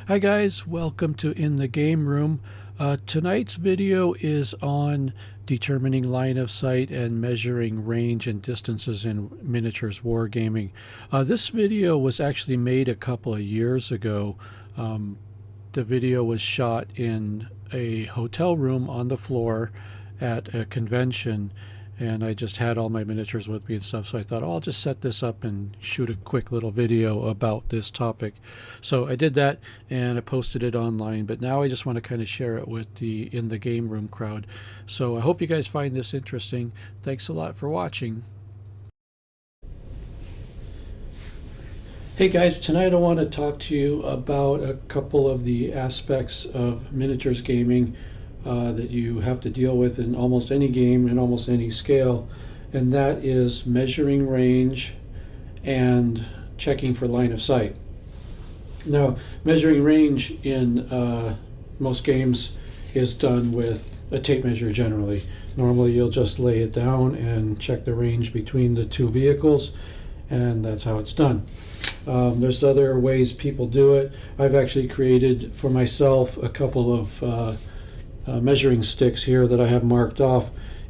Hi guys, welcome to In the Game Room. Tonight's video is on determining line of sight and measuring range and distances in miniatures wargaming. This video was actually made a couple of years ago. The video was shot in a hotel room on the floor at a convention, and I just had all my miniatures with me and stuff, so I thought, oh, I'll just set this up and shoot a quick little video about this topic. So I did that and I posted it online, but now I just want to kind of share it with the In the Game Room crowd. So I hope you guys find this interesting. Thanks a lot for watching. Hey guys, tonight I want to talk to you about a couple of the aspects of miniatures gaming that you have to deal with in almost any game and almost any scale, and that is measuring range and checking for line of sight. Now, measuring range in most games is done with a tape measure generally. Normally you'll just lay it down and check the range between the two vehicles, and that's how it's done. There's other ways people do it. I've actually created for myself a couple of measuring sticks here that I have marked off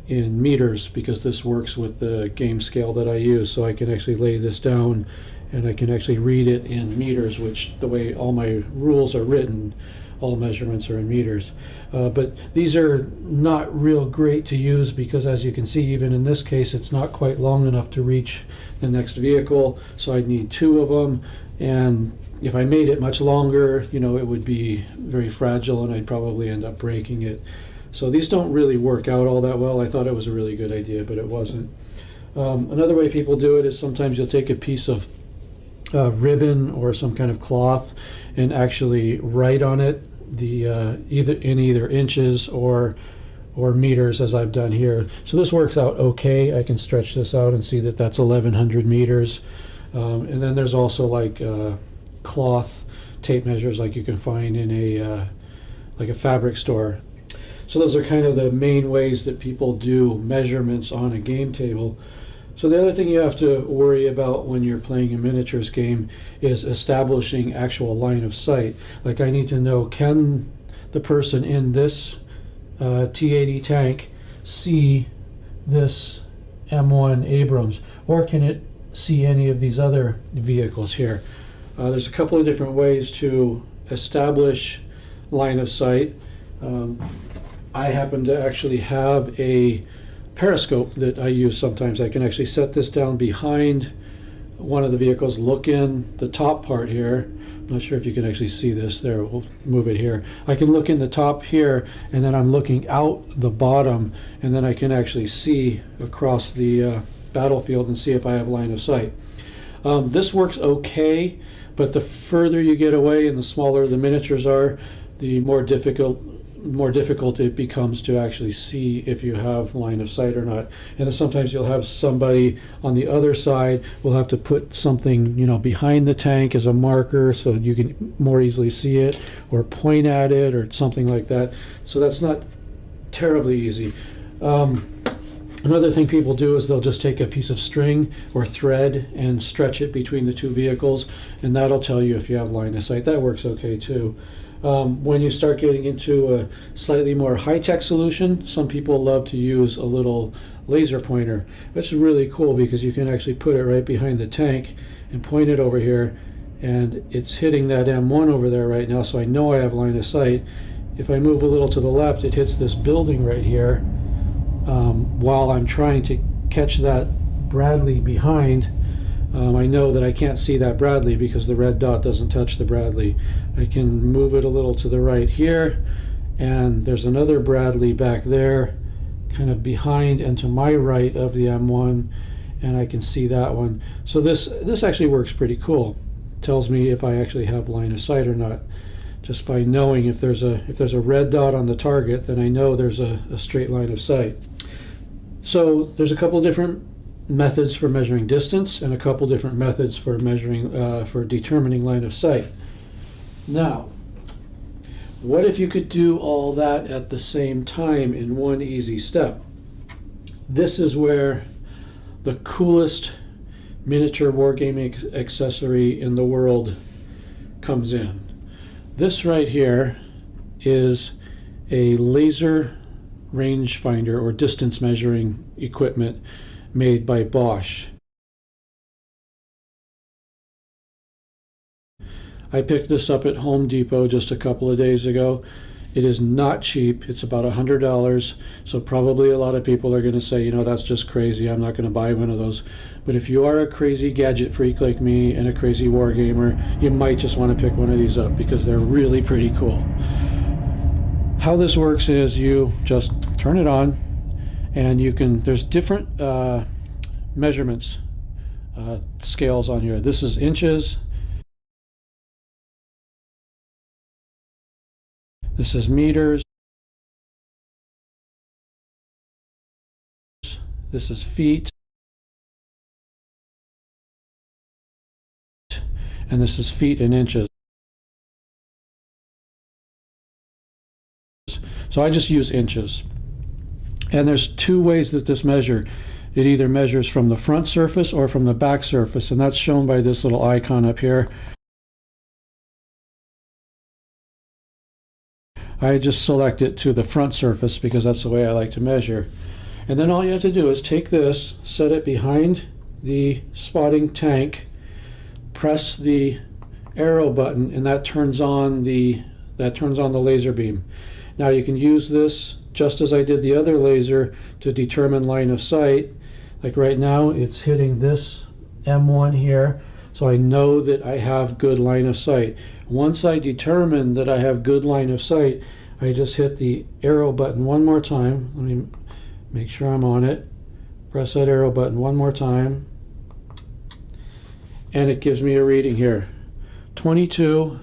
in meters, because this works with the game scale that I use. So I can actually lay this down and I can actually read it in meters, which the way all my rules are written, all measurements are in meters. But these are not real great to use because, as you can see, even in this case, it's not quite long enough to reach the next vehicle, so I'd need two of them. And if I made it much longer, it would be very fragile and I'd probably end up breaking it. So these don't really work out all that well. I thought it was a really good idea, but it wasn't. Another way people do it is sometimes you'll take a piece of ribbon or some kind of cloth and actually write on it the either inches or meters, as I've done here. So this works out okay. I can stretch this out and see that that's 1100 meters. And then there's also like cloth tape measures like you can find in a fabric store. So those are kind of the main ways that people do measurements on a game table. So the other thing you have to worry about when you're playing a miniatures game is establishing actual line of sight. Like, I need to know, can the person in this T-80 tank see this M1 Abrams, or can it see any of these other vehicles here? There's a couple of different ways to establish line of sight. I happen to actually have a periscope that I use sometimes. I can actually set this down behind one of the vehicles, look in the top part here. I'm not sure if you can actually see this. There, we'll move it here. I can look in the top here, and then I'm looking out the bottom, and then I can actually see across the battlefield and see if I have line of sight. This works okay, but the further you get away and the smaller the miniatures are, the more difficult it becomes to actually see if you have line of sight or not. And then sometimes you'll have somebody on the other side will have to put something behind the tank as a marker so you can more easily see it, or point at it or something like that. So that's not terribly easy. Another thing people do is they'll just take a piece of string or thread and stretch it between the two vehicles, and that'll tell you if you have line of sight. That works okay too. When you start getting into a slightly more high-tech solution, some people love to use a little laser pointer. That's really cool because you can actually put it right behind the tank and point it over here, and it's hitting that M1 over there right now, so I know I have line of sight. If I move a little to the left, it hits this building right here while I'm trying to catch that Bradley behind. I know that I can't see that Bradley because the red dot doesn't touch the Bradley. I can move it a little to the right here, and there's another Bradley back there kind of behind and to my right of the M1, and I can see that one. So this actually works pretty cool. It tells me if I actually have line of sight or not. Just by knowing if there's a red dot on the target, then I know there's a straight line of sight. So there's a couple different methods for measuring distance and a couple different methods for measuring for determining line of sight. Now, what if you could do all that at the same time in one easy step? This is where the coolest miniature wargaming accessory in the world comes in. This right here is a laser rangefinder or distance measuring equipment made by Bosch. I picked this up at Home Depot just a couple of days ago. It is not cheap. It's about $100. So probably a lot of people are going to say, you know, that's just crazy. I'm not going to buy one of those. But if you are a crazy gadget freak like me and a crazy war gamer, you might just want to pick one of these up because they're really pretty cool. How this works is you just turn it on, and you can, there's different measurements, scales on here. This is inches. This is meters. This is feet. And this is feet in inches. So I just use inches. And there's two ways that this measures. It either measures from the front surface or from the back surface, and that's shown by this little icon up here. I just select it to the front surface because that's the way I like to measure. And then all you have to do is take this, set it behind the spotting tank, press the arrow button, and that turns on the laser beam. Now you can use this just as I did the other laser to determine line of sight. Like right now it's hitting this M1 here, so I know that I have good line of sight. Once I determine that I have good line of sight, I just hit the arrow button one more time. Let me make sure I'm on it. Press that arrow button one more time, and it gives me a reading here, 22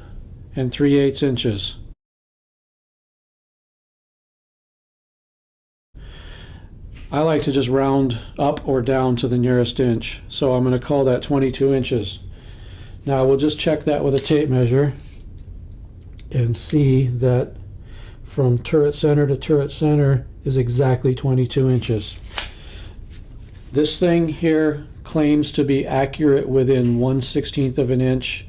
3/8 inches. I like to just round up or down to the nearest inch, so I'm going to call that 22 inches. Now we'll just check that with a tape measure and see that from turret center to turret center is exactly 22 inches. This thing here claims to be accurate within 1/16 of an inch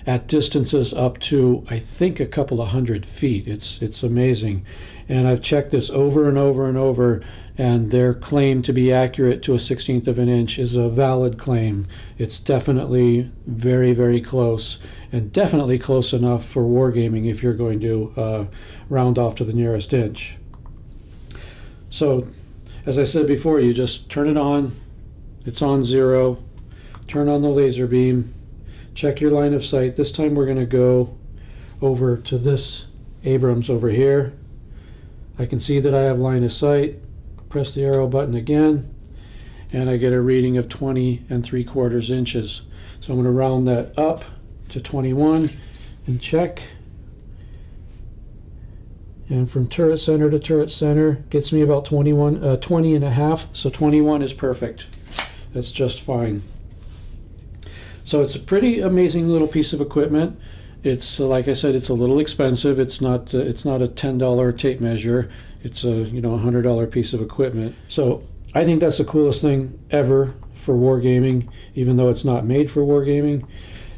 at distances up to, I think, a couple of 100 feet. It's amazing. And I've checked this over and over and over, and their claim to be accurate to a 1/16 of an inch is a valid claim. It's definitely very, very close, and definitely close enough for wargaming if you're going to round off to the nearest inch. So, as I said before, you just turn it on. It's on 0. Turn on the laser beam. Check your line of sight. This time we're going to go over to this Abrams over here. I can see that I have line of sight. Press the arrow button again, and I get a reading of 20 3/4 inches. So I'm going to round that up to 21 and check. And from turret center to turret center gets me about 20 and a half. So 21 is perfect. That's just fine. So it's a pretty amazing little piece of equipment. It's like I said, it's a little expensive. It's not a $10 tape measure. It's a $100 piece of equipment. So I think that's the coolest thing ever for wargaming, even though it's not made for wargaming.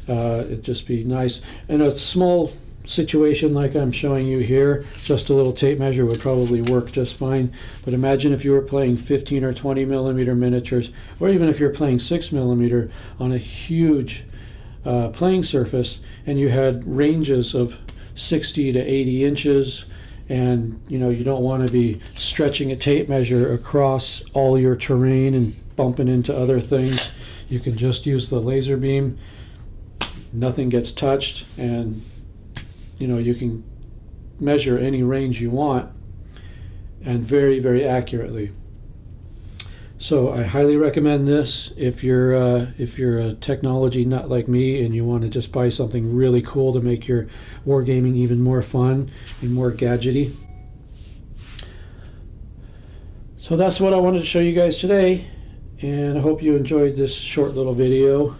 It'd just be nice. In a small situation like I'm showing you here, just a little tape measure would probably work just fine. But imagine if you were playing 15 or 20 millimeter miniatures, or even if you're playing 6 millimeter on a huge playing surface, and you had ranges of 60 to 80 inches, and you don't want to be stretching a tape measure across all your terrain and bumping into other things. You can just use the laser beam. Nothing gets touched, and you can measure any range you want, and very, very accurately. So I highly recommend this if you're a technology nut like me and you want to just buy something really cool to make your wargaming even more fun and more gadgety. So that's what I wanted to show you guys today, and I hope you enjoyed this short little video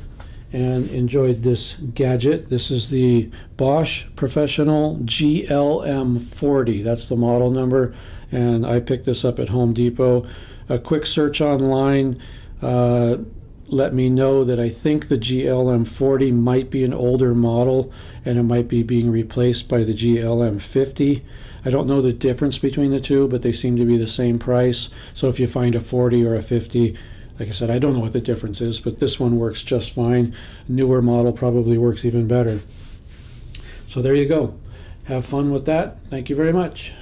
and enjoyed this gadget. This is the Bosch Professional GLM40. That's the model number, and I picked this up at Home Depot. A quick search online let me know that I think the GLM40 might be an older model and it might be being replaced by the GLM50. I don't know the difference between the two, but they seem to be the same price. So if you find a 40 or a 50, like I said, I don't know what the difference is, but this one works just fine. Newer model probably works even better. So there you go. Have fun with that. Thank you very much.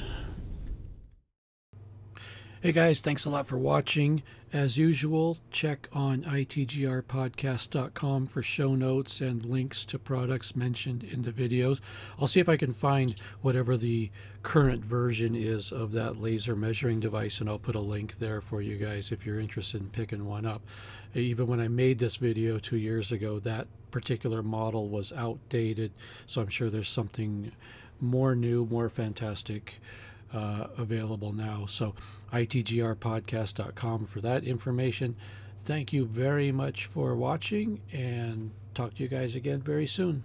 Hey guys, thanks a lot for watching. As usual, check on itgrpodcast.com for show notes and links to products mentioned in the videos. I'll see if I can find whatever the current version is of that laser measuring device, and I'll put a link there for you guys if you're interested in picking one up. Even when I made this video 2 years ago, that particular model was outdated, so I'm sure there's something more new, more fantastic available now. So itgrpodcast.com for that information. Thank you very much for watching, and talk to you guys again very soon.